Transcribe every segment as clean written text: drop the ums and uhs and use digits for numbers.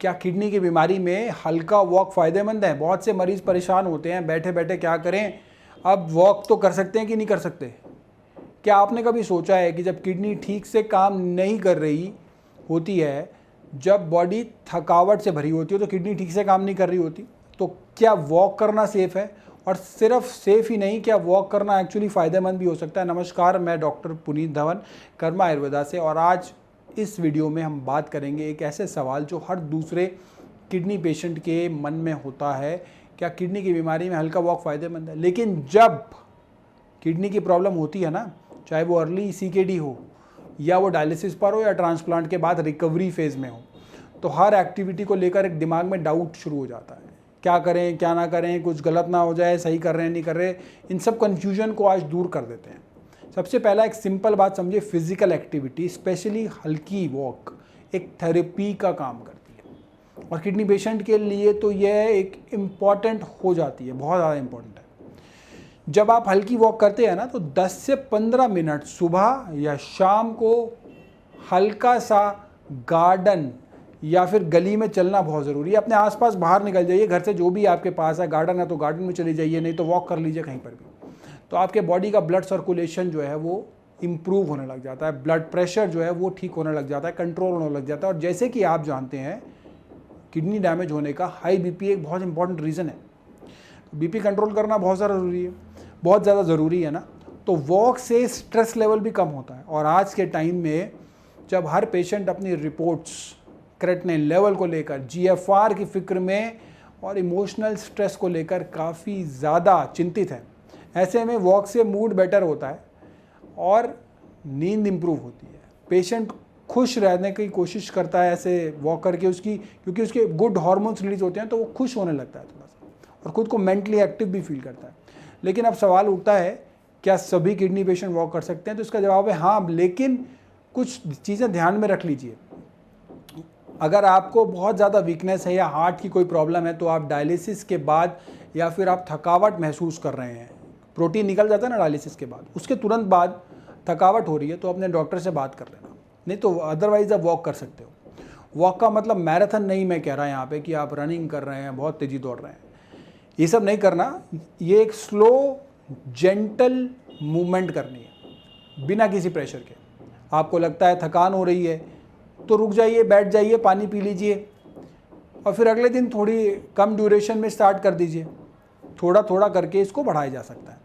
क्या किडनी की बीमारी में हल्का वॉक फ़ायदेमंद है? बहुत से मरीज़ परेशान होते हैं, बैठे बैठे क्या करें, अब वॉक तो कर सकते हैं कि नहीं कर सकते। क्या आपने कभी सोचा है कि जब किडनी ठीक से काम नहीं कर रही होती है, जब बॉडी थकावट से भरी होती है, तो किडनी ठीक से काम नहीं कर रही होती, तो क्या वॉक करना सेफ़ है? और सिर्फ सेफ़ ही नहीं, क्या वॉक करना एक्चुअली फ़ायदेमंद भी हो सकता है? नमस्कार, मैं डॉक्टर पुनीत धवन, कर्मा आयुर्वेदा से, और आज इस वीडियो में हम बात करेंगे एक ऐसे सवाल जो हर दूसरे किडनी पेशेंट के मन में होता है, क्या किडनी की बीमारी में हल्का वॉक फ़ायदेमंद है? लेकिन जब किडनी की प्रॉब्लम होती है ना, चाहे वो अर्ली सीकेडी हो या वो डायलिसिस पर हो या ट्रांसप्लांट के बाद रिकवरी फेज़ में हो, तो हर एक्टिविटी को लेकर एक दिमाग में डाउट शुरू हो जाता है। क्या करें, क्या ना करें, कुछ गलत ना हो जाए, सही कर रहे हैं नहीं कर रहे, इन सब कन्फ्यूजन को आज दूर कर देते हैं। सबसे पहला एक सिंपल बात समझिए, फिजिकल एक्टिविटी स्पेशली हल्की वॉक एक थेरेपी का काम करती है, और किडनी पेशेंट के लिए तो यह एक इम्पॉर्टेंट हो जाती है, बहुत ज़्यादा इम्पॉर्टेंट है। जब आप हल्की वॉक करते हैं ना, तो 10 से 15 मिनट सुबह या शाम को हल्का सा गार्डन या फिर गली में चलना बहुत ज़रूरी है। अपने आसपास बाहर निकल जाइए, घर से जो भी आपके पास है, गार्डन है तो गार्डन में चली जाइए, नहीं तो वॉक कर लीजिए कहीं पर भी। तो आपके बॉडी का ब्लड सर्कुलेशन जो है वो इम्प्रूव होने लग जाता है, ब्लड प्रेशर जो है वो ठीक होने लग जाता है, कंट्रोल होने लग जाता है। और जैसे कि आप जानते हैं, किडनी डैमेज होने का हाई बीपी एक बहुत इंपॉर्टेंट रीज़न है। बीपी कंट्रोल करना बहुत ज़्यादा ज़रूरी है ना। तो वॉक से स्ट्रेस लेवल भी कम होता है, और आज के टाइम में जब हर पेशेंट अपनी रिपोर्ट्स, क्रेटिनिन लेवल को लेकर, जीएफआर की फिक्र में और इमोशनल स्ट्रेस को लेकर काफ़ी ज़्यादा चिंतित है, ऐसे में वॉक से मूड बेटर होता है और नींद इम्प्रूव होती है। पेशेंट खुश रहने की कोशिश करता है ऐसे वॉक करके, क्योंकि उसके गुड हार्मोन्स रिलीज होते हैं, तो वो खुश होने लगता है थोड़ा सा, और खुद को मेंटली एक्टिव भी फील करता है। लेकिन अब सवाल उठता है, क्या सभी किडनी पेशेंट वॉक कर सकते हैं? तो इसका जवाब है हाँ, लेकिन कुछ चीज़ें ध्यान में रख लीजिए। अगर आपको बहुत ज़्यादा वीकनेस है या हार्ट की कोई प्रॉब्लम है, तो आप डायलिसिस के बाद या फिर आप थकावट महसूस कर रहे हैं, प्रोटीन निकल जाता है ना डायलिसिस के बाद, उसके तुरंत बाद थकावट हो रही है, तो अपने डॉक्टर से बात कर लेना। नहीं तो अदरवाइज़ आप वॉक कर सकते हो। वॉक का मतलब मैराथन नहीं मैं कह रहा यहाँ पे कि आप रनिंग कर रहे हैं, बहुत तेज़ी दौड़ रहे हैं, ये सब नहीं करना। ये एक स्लो जेंटल मूवमेंट करनी है, बिना किसी प्रेशर के। आपको लगता है थकान हो रही है तो रुक जाइए, बैठ जाइए, पानी पी लीजिए, और फिर अगले दिन थोड़ी कम ड्यूरेशन में स्टार्ट कर दीजिए। थोड़ा थोड़ा करके इसको बढ़ाया जा सकता है।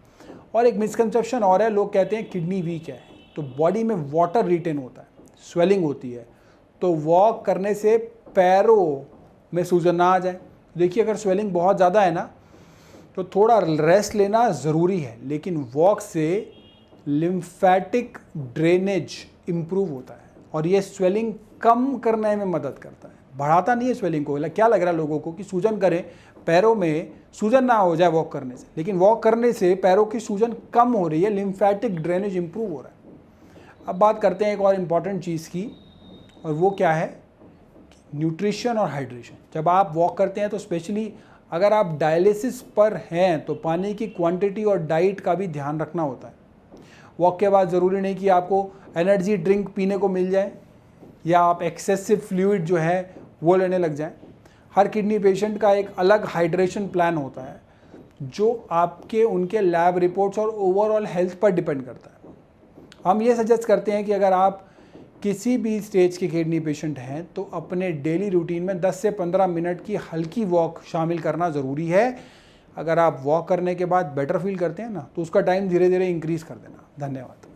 और एक मिसकंसेप्शन और है, लोग कहते हैं किडनी वीक है, तो बॉडी में वाटर रिटेन होता है, स्वेलिंग होती है, तो वॉक करने से पैरों में सूजन ना आ जाए। देखिए, अगर स्वेलिंग बहुत ज़्यादा है ना, तो थोड़ा रेस्ट लेना ज़रूरी है, लेकिन वॉक से लिम्फेटिक ड्रेनेज इम्प्रूव होता है, और ये स्वेलिंग कम करने में मदद करता है, बढ़ाता नहीं है स्वेलिंग को। क्या लग रहा है लोगों को कि सूजन करें, पैरों में सूजन ना हो जाए वॉक करने से, लेकिन वॉक करने से पैरों की सूजन कम हो रही है, लिम्फेटिक ड्रेनेज इम्प्रूव हो रहा है। अब बात करते हैं एक और इम्पॉर्टेंट चीज़ की, और वो क्या है? न्यूट्रिशन और हाइड्रेशन। जब आप वॉक करते हैं, तो स्पेशली अगर आप डायलिसिस पर हैं, तो पानी की क्वांटिटी और डाइट का भी ध्यान रखना होता है। वॉक के बाद ज़रूरी नहीं कि आपको एनर्जी ड्रिंक पीने को मिल जाए या आप एक्सेसिव फ्लूइड जो है वो लेने लग जाएं। हर किडनी पेशेंट का एक अलग हाइड्रेशन प्लान होता है, जो आपके उनके लैब रिपोर्ट्स और ओवरऑल हेल्थ पर डिपेंड करता है। हम ये सजेस्ट करते हैं कि अगर आप किसी भी स्टेज के किडनी पेशेंट हैं, तो अपने डेली रूटीन में 10 से 15 मिनट की हल्की वॉक शामिल करना ज़रूरी है। अगर आप वॉक करने के बाद बेटर फील करते हैं ना, तो उसका टाइम धीरे धीरे इंक्रीज़ कर देना। धन्यवाद।